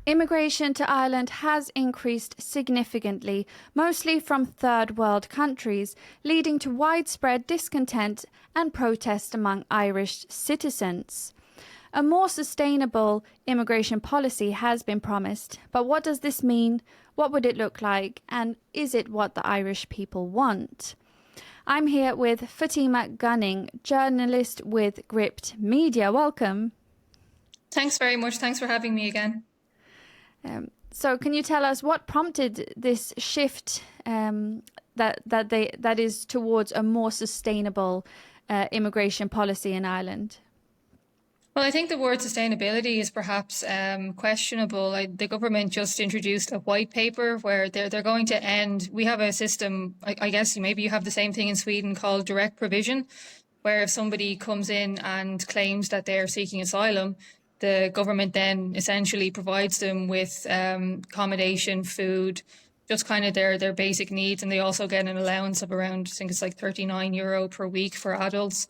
Immigration to Ireland has increased significantly, mostly from third world countries, leading to widespread discontent and protest among Irish citizens. A more sustainable immigration policy has been promised, but what does this mean? What would it look like? And is it what the Irish people want? I'm here with Fatima Gunning, journalist with Gript Media. Welcome. Thanks very much. Thanks for having me again. So can you tell us what prompted this shift that is towards a more sustainable immigration policy in Ireland? Well, I think the word sustainability is perhaps questionable. The government just introduced a white paper where they're going to end. We have a system, I guess maybe you have the same thing in Sweden, called direct provision, where if somebody comes in and claims that they're seeking asylum, the government then essentially provides them with accommodation, food, just kind of their basic needs. And they also get an allowance of around, I think it's like €39 per week for adults.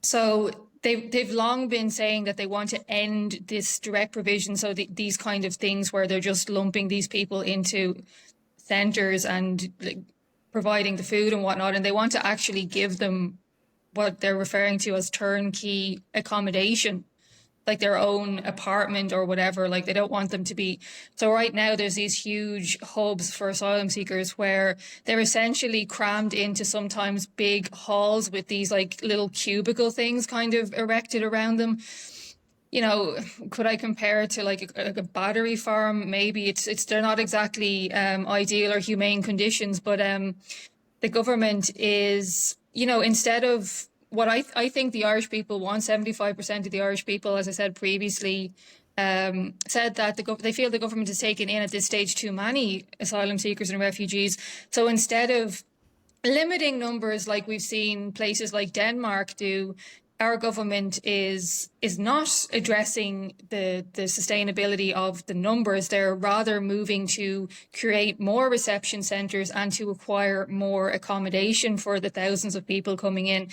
So they've long been saying that they want to end this direct provision. So these kind of things where they're just lumping these people into centres and providing the food and whatnot. And they want to actually give them what they're referring to as turnkey accommodation, like their own apartment or whatever. Like they don't want them to be. So right now there's these huge hubs for asylum seekers where they're essentially crammed into sometimes big halls with these like little cubicle things kind of erected around them. You know, could I compare it to like a battery farm? Maybe they're not exactly ideal or humane conditions, but the government is, instead of what I think the Irish people want, 75% of the Irish people, as I said previously, said that they feel the government has taken in at this stage too many asylum seekers and refugees. So instead of limiting numbers like we've seen places like Denmark do, our government is not addressing the sustainability of the numbers. They're rather moving to create more reception centres and to acquire more accommodation for the thousands of people coming in.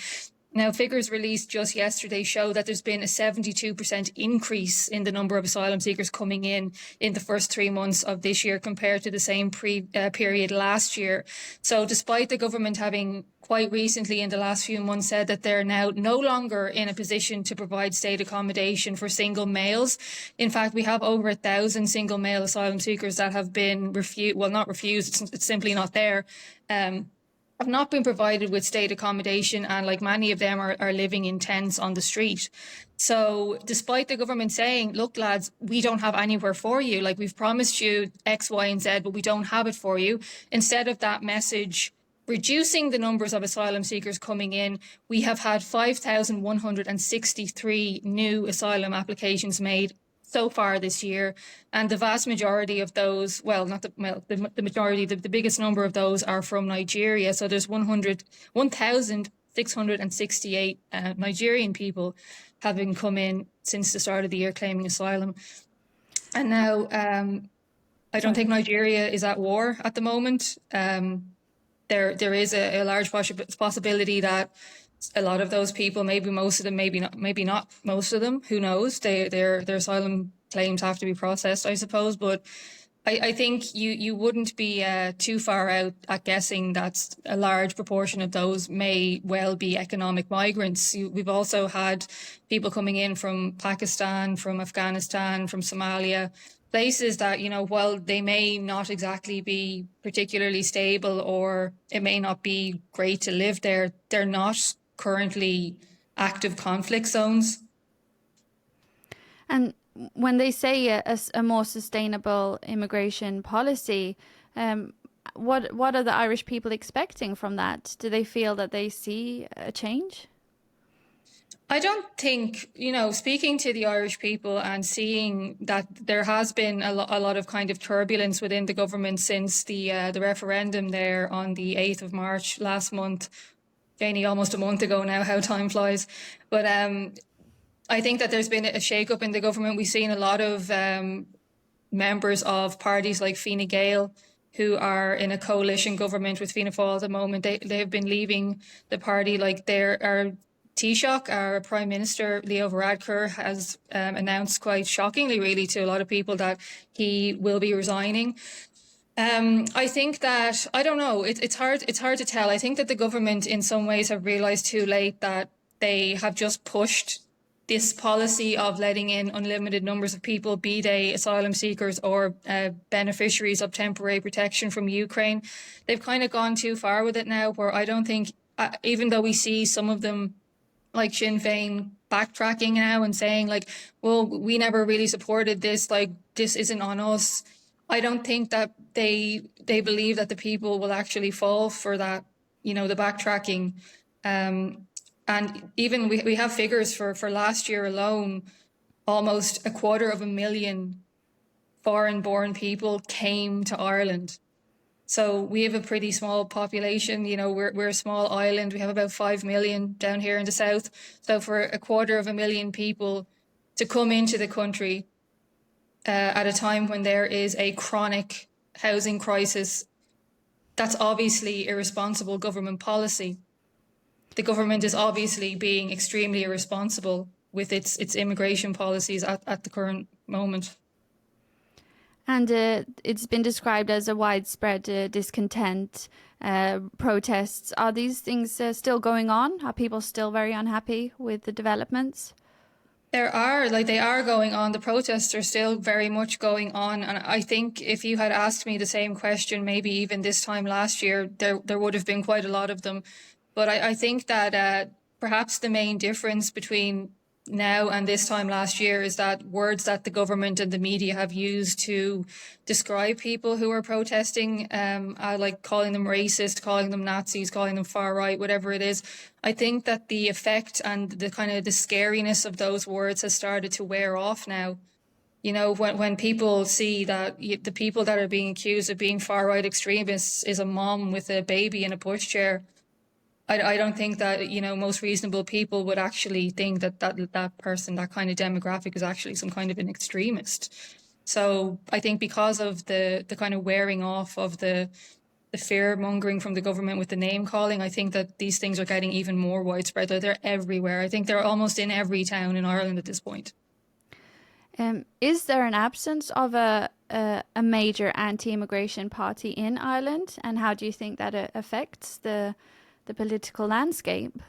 Now, figures released just yesterday show that there's been a 72% increase in the number of asylum seekers coming in the first 3 months of this year compared to the same period last year. So despite the government having quite recently in the last few months said that they're now no longer in a position to provide state accommodation for single males. In fact, we have over 1,000 single male asylum seekers that have been not refused, it's simply not there. Have not been provided with state accommodation, and like many of them are living in tents on the street. So despite the government saying, look, lads, we don't have anywhere for you, like we've promised you X, Y, and Z, but we don't have it for you. Instead of that message reducing the numbers of asylum seekers coming in, we have had 5,163 new asylum applications made so far this year, and the vast majority of those, the majority, the biggest number of those are from Nigeria. So there's 1,668 Nigerian people having come in since the start of the year claiming asylum. And now I don't think Nigeria is at war at the moment. There is a large possibility that a lot of those people, maybe most of them, maybe not most of them, who knows? Their asylum claims have to be processed, I suppose. But I think you wouldn't be too far out at guessing that a large proportion of those may well be economic migrants. We've also had people coming in from Pakistan, from Afghanistan, from Somalia, places that, while they may not exactly be particularly stable or it may not be great to live there, they're not currently active conflict zones. And when they say a more sustainable immigration policy, what are the Irish people expecting from that? Do they feel that they see a change? I don't think, speaking to the Irish people and seeing that there has been a lot of kind of turbulence within the government since the referendum there on the 8th of March last month. Janie, almost a month ago now, how time flies. But I think that there's been a shake-up in the government. We've seen a lot of members of parties like Fine Gael who are in a coalition government with Fianna Fáil at the moment. They have been leaving the party. Like there are Taoiseach, our Prime Minister, Leo Varadkar, has announced quite shockingly, really, to a lot of people that he will be resigning. I think that, I don't know, it's hard to tell. I think that the government in some ways have realised too late that they have just pushed this policy of letting in unlimited numbers of people, be they asylum seekers or beneficiaries of temporary protection from Ukraine. They've kind of gone too far with it now, where I don't think, even though we see some of them like Sinn Féin backtracking now and saying like, well, we never really supported this, like this isn't on us. I don't think that they believe that the people will actually fall for that, the backtracking. And even we have figures for last year alone, almost 250,000 foreign-born people came to Ireland. So we have a pretty small population. We're a small island. We have about 5 million down here in the south. So for 250,000 people to come into the country at a time when there is a chronic housing crisis, that's obviously irresponsible government policy. The government is obviously being extremely irresponsible with its immigration policies at the current moment. And it's been described as a widespread discontent, protests. Are these things still going on? Are people still very unhappy with the developments? They are going on. The protests are still very much going on. And I think if you had asked me the same question, maybe even this time last year, there would have been quite a lot of them. But I think that perhaps the main difference between now and this time last year is that words that the government and the media have used to describe people who are protesting, like calling them racist, calling them Nazis, calling them far right, whatever it is. I think that the effect and the kind of the scariness of those words has started to wear off now. When people see that the people that are being accused of being far right extremists is a mom with a baby in a pushchair, I don't think that, most reasonable people would actually think that person, that kind of demographic is actually some kind of an extremist. So I think because of the kind of wearing off of the fear mongering from the government with the name calling, I think that these things are getting even more widespread. They're everywhere. I think they're almost in every town in Ireland at this point. Is there an absence of a major anti-immigration party in Ireland? And how do you think that affects the political landscape?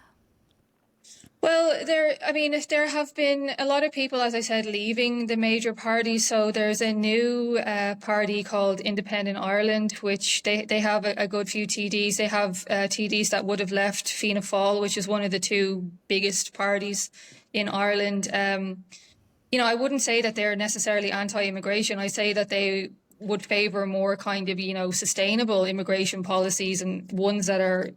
Well, there have been a lot of people, as I said, leaving the major parties. So there's a new party called Independent Ireland, which they have a good few TDs. They have TDs that would have left Fianna Fáil, which is one of the two biggest parties in Ireland. I wouldn't say that they're necessarily anti-immigration. I say that they would favour more kind of, sustainable immigration policies and ones that are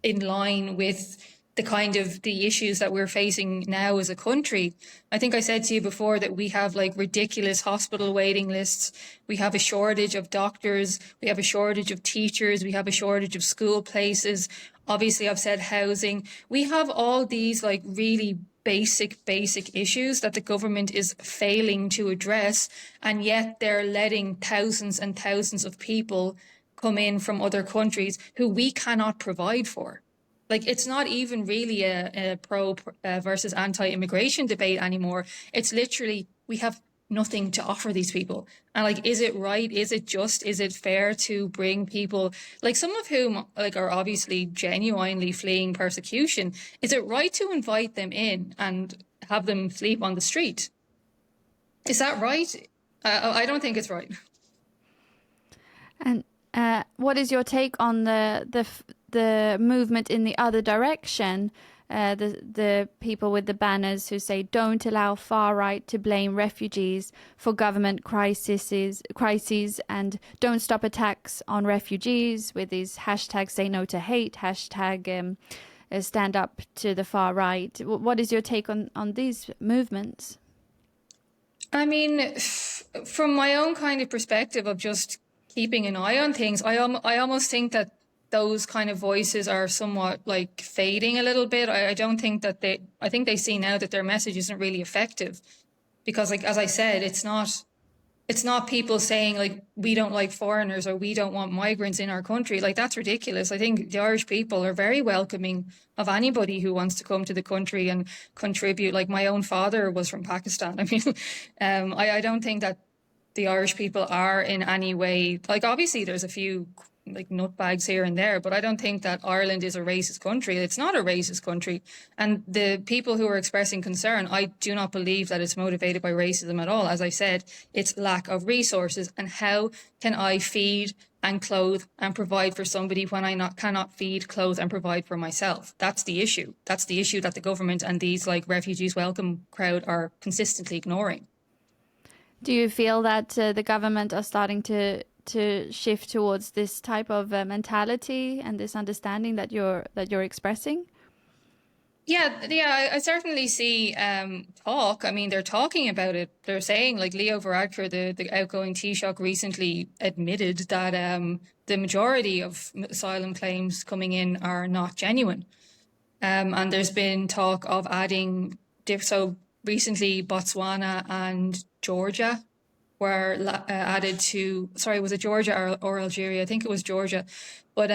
in line with the kind of the issues that we're facing now as a country. I think I said to you before that we have like ridiculous hospital waiting lists. We have a shortage of doctors. We have a shortage of teachers. We have a shortage of school places. Obviously, I've said housing. We have all these like really basic issues that the government is failing to address. And yet they're letting thousands and thousands of people come in from other countries who we cannot provide for. Like, it's not even really a pro versus anti-immigration debate anymore. It's literally, we have nothing to offer these people. And like, is it right? Is it just? Is it fair to bring people, like some of whom like are obviously genuinely fleeing persecution? Is it right to invite them in and have them sleep on the street? Is that right? I don't think it's right. And what is your take on the movement in the other direction? The people with the banners who say don't allow far right to blame refugees for government crises and don't stop attacks on refugees with these hashtags say no to hate, hashtag stand up to the far right. What is your take on these movements? I mean, from my own kind of perspective of just keeping an eye on things, I almost think that those kind of voices are somewhat like fading a little bit. I don't think that I think they see now that their message isn't really effective because, like, as I said, it's not It's not people saying like we don't like foreigners or we don't want migrants in our country. Like that's ridiculous. I think the Irish people are very welcoming of anybody who wants to come to the country and contribute. Like my own father was from Pakistan. I mean, I don't think that the Irish people are in any way like obviously there's a few like nutbags here and there, but I don't think that Ireland is a racist country. It's not a racist country. And the people who are expressing concern, I do not believe that it's motivated by racism at all. As I said, it's lack of resources. And how can I feed and clothe and provide for somebody when I cannot feed, clothe and provide for myself? That's the issue. That's the issue that the government and these like refugees welcome crowd are consistently ignoring. Do you feel that the government are starting to shift towards this type of mentality and this understanding that you're expressing? Yeah, I certainly see talk. I mean, they're talking about it. They're saying, like Leo Varadkar, the outgoing Taoiseach, recently admitted that the majority of asylum claims coming in are not genuine. And there's been talk of adding, so recently Botswana and Georgia were added to, sorry, was it Georgia or Algeria? I think it was Georgia. But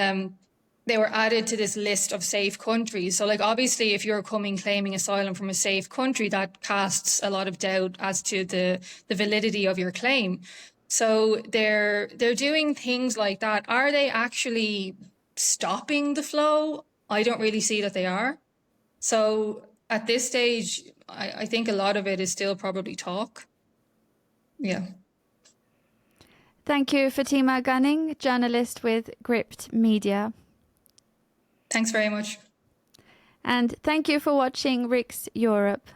they were added to this list of safe countries. So like obviously if you're coming claiming asylum from a safe country, that casts a lot of doubt as to the validity of your claim. So they're doing things like that. Are they actually stopping the flow? I don't really see that they are. So at this stage, I think a lot of it is still probably talk. Yeah. Thank you, Fatima Gunning, journalist with Gript Media. Thanks very much. And thank you for watching Riks Europe.